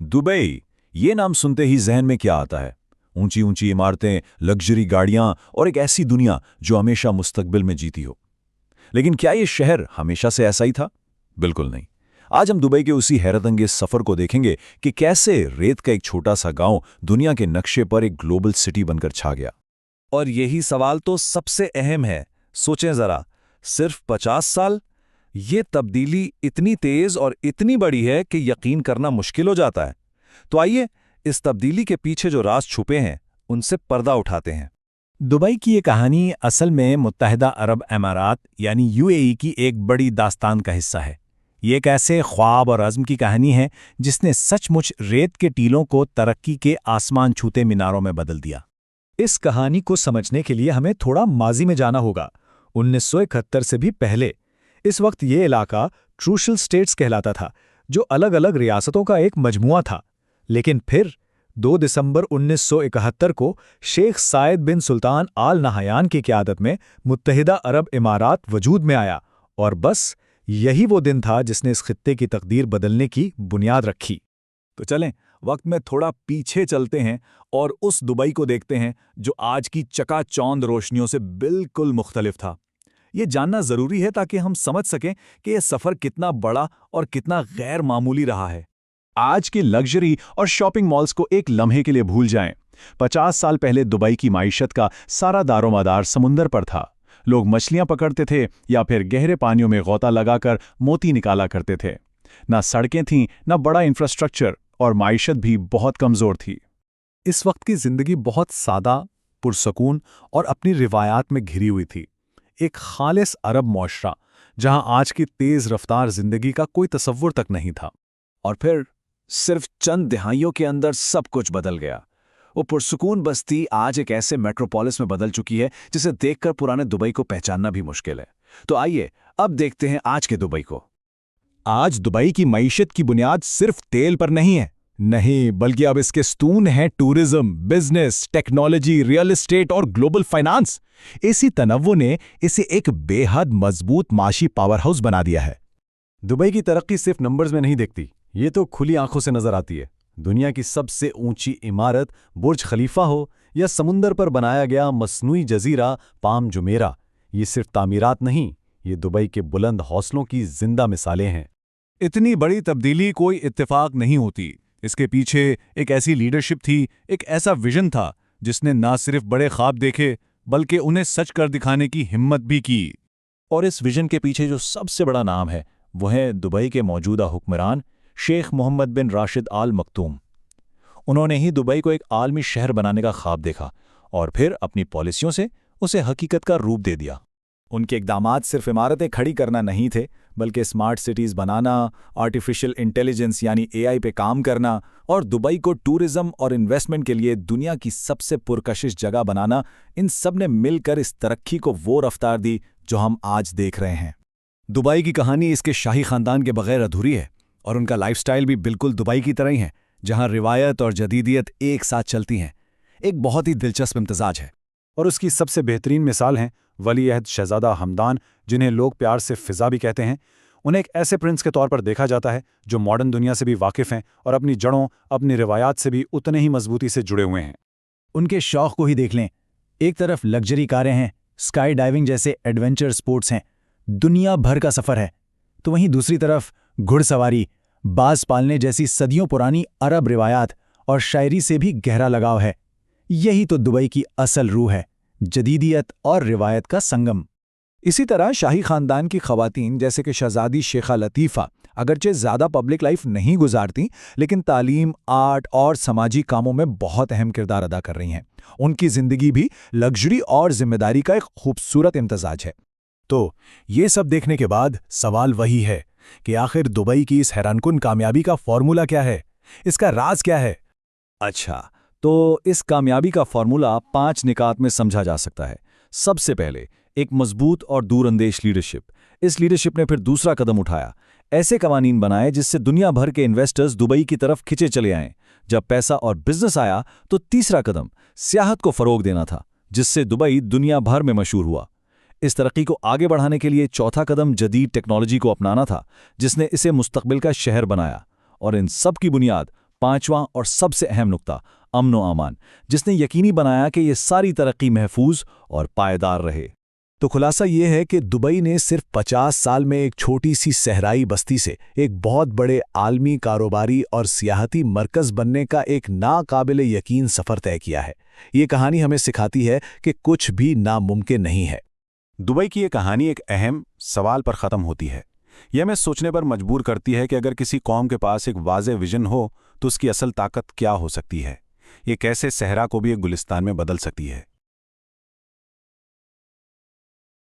Dubai, ये नाम सुनते ही जहन में क्या आता है? ऊंची ऊंची इमारतें, लग्जरी गाड़ियां और एक ऐसी दुनिया जो हमेशा मुस्तकबिल में जीती हो। लेकिन क्या ये शहर हमेशा से ऐसा ही था? बिल्कुल नहीं। आज हम दुबई के उसी हैरतअंगेज सफर को देखेंगे कि कैसे रेत का एक छोटा सा गांव दुनिया के नक्शे पर एक ग्लोबल सिटी बनकर छा गया। और यही सवाल तो सबसे अहम है। सोचें जरा, सिर्फ 50 साल। ये तब्दीली इतनी तेज और इतनी बड़ी है कि यकीन करना मुश्किल हो जाता है। तो आइए, इस तब्दीली के पीछे जो राज छुपे हैं उनसे पर्दा उठाते हैं। दुबई की ये कहानी असल में मुत्तहिदा अरब अमारात यानी यूएई की एक बड़ी दास्तान का हिस्सा है। ये एक ऐसे ख्वाब और अज़्म की कहानी है जिसने सचमुच रेत के टीलों को तरक्की के आसमान छूते मीनारों में बदल दिया। इस कहानी को समझने के लिए हमें थोड़ा माजी में जाना होगा, 1971 से भी पहले। इस वक्त ये इलाका ट्रूशल स्टेट्स कहलाता था, जो अलग अलग रियासतों का एक मजमुआ था। लेकिन फिर 2 दिसंबर 1971 को शेख सायद बिन सुल्तान आल नहायान की क़यादत में मुत्तहिदा अरब इमारात वजूद में आया, और बस यही वो दिन था जिसने इस खित्ते की तकदीर बदलने की बुनियाद रखी। तो चलें, वक्त में थोड़ा पीछे चलते हैं और उस दुबई को देखते हैं जो आज की चकाचौंध रोशनियों से बिल्कुल मुख्तलिफ था। ये जानना ज़रूरी है ताकि हम समझ सकें कि यह सफ़र कितना बड़ा और कितना गैर मामूली रहा है। आज के लग्जरी और शॉपिंग मॉल्स को एक लम्हे के लिए भूल जाएं। 50 साल पहले दुबई की माइशत का सारा दारोमदार समुंदर पर था। लोग मछलियां पकड़ते थे या फिर गहरे पानियों में गोता लगाकर मोती निकाला करते थे। ना सड़कें थीं, ना बड़ा इंफ्रास्ट्रक्चर, और माइशत भी बहुत कमज़ोर थी। इस वक्त की जिंदगी बहुत सादा, पुरसकून और अपनी रिवायात में घिरी हुई थी। एक खालिस अरब मौशरा जहां आज की तेज रफ्तार जिंदगी का कोई तसव्वुर तक नहीं था। और फिर सिर्फ चंद दिहाइयों के अंदर सब कुछ बदल गया। वो पुरसुकून बस्ती आज एक ऐसे मेट्रोपोलिस में बदल चुकी है जिसे देखकर पुराने दुबई को पहचानना भी मुश्किल है। तो आइए अब देखते हैं आज के दुबई को। आज दुबई की मईशत की बुनियाद सिर्फ तेल पर नहीं है, नहीं, बल्कि अब इसके स्तून हैं tourism, business, technology, real estate और ग्लोबल फाइनेंस। इसी तनव्वु ने इसे एक बेहद मजबूत माशी पावर हाउस बना दिया है। दुबई की तरक्की सिर्फ नंबर्स में नहीं दिखती, ये तो खुली आंखों से नजर आती है। दुनिया की सबसे ऊंची इमारत बुर्ज खलीफा हो या समुंदर पर बनाया गया मस्नूई जजीरा पाम जुमेरा, ये सिर्फ तामीरात नहीं, ये दुबई के बुलंद हौसलों की जिंदा मिसालें हैं। इतनी बड़ी तब्दीली कोई इत्तेफाक नहीं होती। इसके पीछे एक ऐसी लीडरशिप थी, एक ऐसा विजन था जिसने ना सिर्फ बड़े ख्वाब देखे बल्कि उन्हें सच कर दिखाने की हिम्मत भी की। और इस विजन के पीछे जो सबसे बड़ा नाम है वो है दुबई के मौजूदा हुक्मरान शेख मोहम्मद बिन राशिद आल मखतूम। उन्होंने ही दुबई को एक आलमी शहर बनाने का ख्वाब देखा और फिर अपनी पॉलिसियों से उसे हकीकत का रूप दे दिया। उनके इक़दामात सिर्फ इमारतें खड़ी करना नहीं थे, बल्कि स्मार्ट सिटीज़ बनाना, आर्टिफिशियल इंटेलिजेंस यानी एआई पे काम करना और दुबई को टूरिज्म और इन्वेस्टमेंट के लिए दुनिया की सबसे पुरकशिश जगह बनाना, इन सब ने मिलकर इस तरक्की को वो रफ्तार दी जो हम आज देख रहे हैं। दुबई की कहानी इसके शाही ख़ानदान के बगैर अधूरी है, और उनका लाइफस्टाइल भी बिल्कुल दुबई की तरह ही है, जहां रिवायत और जदीदियत एक साथ चलती हैं। एक बहुत ही दिलचस्प इम्तिजाज है, और उसकी सबसे बेहतरीन मिसाल हैं वली अहद शहजादा हमदान, जिन्हें लोग प्यार से फ़िज़ा भी कहते हैं। उन्हें एक ऐसे प्रिंस के तौर पर देखा जाता है जो मॉडर्न दुनिया से भी वाकिफ़ हैं और अपनी जड़ों, अपनी रिवायात से भी उतने ही मजबूती से जुड़े हुए हैं। उनके शौक़ को ही देख लें। एक तरफ लग्जरी कारें हैं, स्काई डाइविंग जैसे एडवेंचर स्पोर्ट्स हैं, दुनिया भर का सफ़र है, तो वहीं दूसरी तरफ घुड़सवारी, बाज पालने जैसी सदियों पुरानी अरब रिवायात और शायरी से भी गहरा लगाव है। यही तो दुबई की असल रूह है, जदीदियत और रिवायत का संगम। इसी तरह शाही खानदान की ख़वातीन जैसे कि शहजादी शेखा लतीफ़ा अगरचे ज़्यादा पब्लिक लाइफ नहीं गुजारती, लेकिन तालीम, आर्ट और समाजी कामों में बहुत अहम किरदार अदा कर रही हैं। उनकी ज़िंदगी भी लग्जरी और जिम्मेदारी का एक खूबसूरत इम्तजाज है। तो ये सब देखने के बाद सवाल वही है कि आखिर दुबई की इस हैरानकुन कामयाबी का फॉर्मूला क्या है, इसका राज क्या है? अच्छा, तो इस कामयाबी का फॉर्मूला 5 निकात में समझा जा सकता है। सबसे पहले, एक मजबूत और दूरअंदेश लीडरशिप। इस लीडरशिप ने फिर दूसरा कदम उठाया, ऐसे कवानीन बनाए जिससे दुनिया भर के इन्वेस्टर्स दुबई की तरफ खिंचे चले आएं। जब पैसा और बिजनेस आया तो तीसरा कदम सियाहत को फ़रोग देना था, जिससे दुबई दुनिया भर में मशहूर हुआ। इस तरक्की को आगे बढ़ाने के लिए चौथा कदम जदीद टेक्नोलॉजी को अपनाना था, जिसने इसे मुस्तकबिल का शहर बनाया। और इन सब की बुनियाद पांचवां और सबसे अहम नुक्ता, अमन-ओ-अमान, जिसने यकीनी बनाया कि ये सारी तरक्की महफूज और पायदार रहे। तो खुलासा ये है कि दुबई ने सिर्फ 50 साल में एक छोटी सी सहराई बस्ती से एक बहुत बड़े आलमी कारोबारी और सियाहती मरकज़ बनने का एक नाकाबिले यकीन सफ़र तय किया है। ये कहानी हमें सिखाती है कि कुछ भी नामुमकिन नहीं है। दुबई की ये कहानी एक अहम सवाल पर ख़त्म होती है। यह हमें सोचने पर मजबूर करती है कि अगर किसी कौम के पास एक वाज़े विजन हो तो उसकी असल ताकत क्या हो सकती है। ये कैसे सहरा को भी एक गुलिस्तान में बदल सकती है।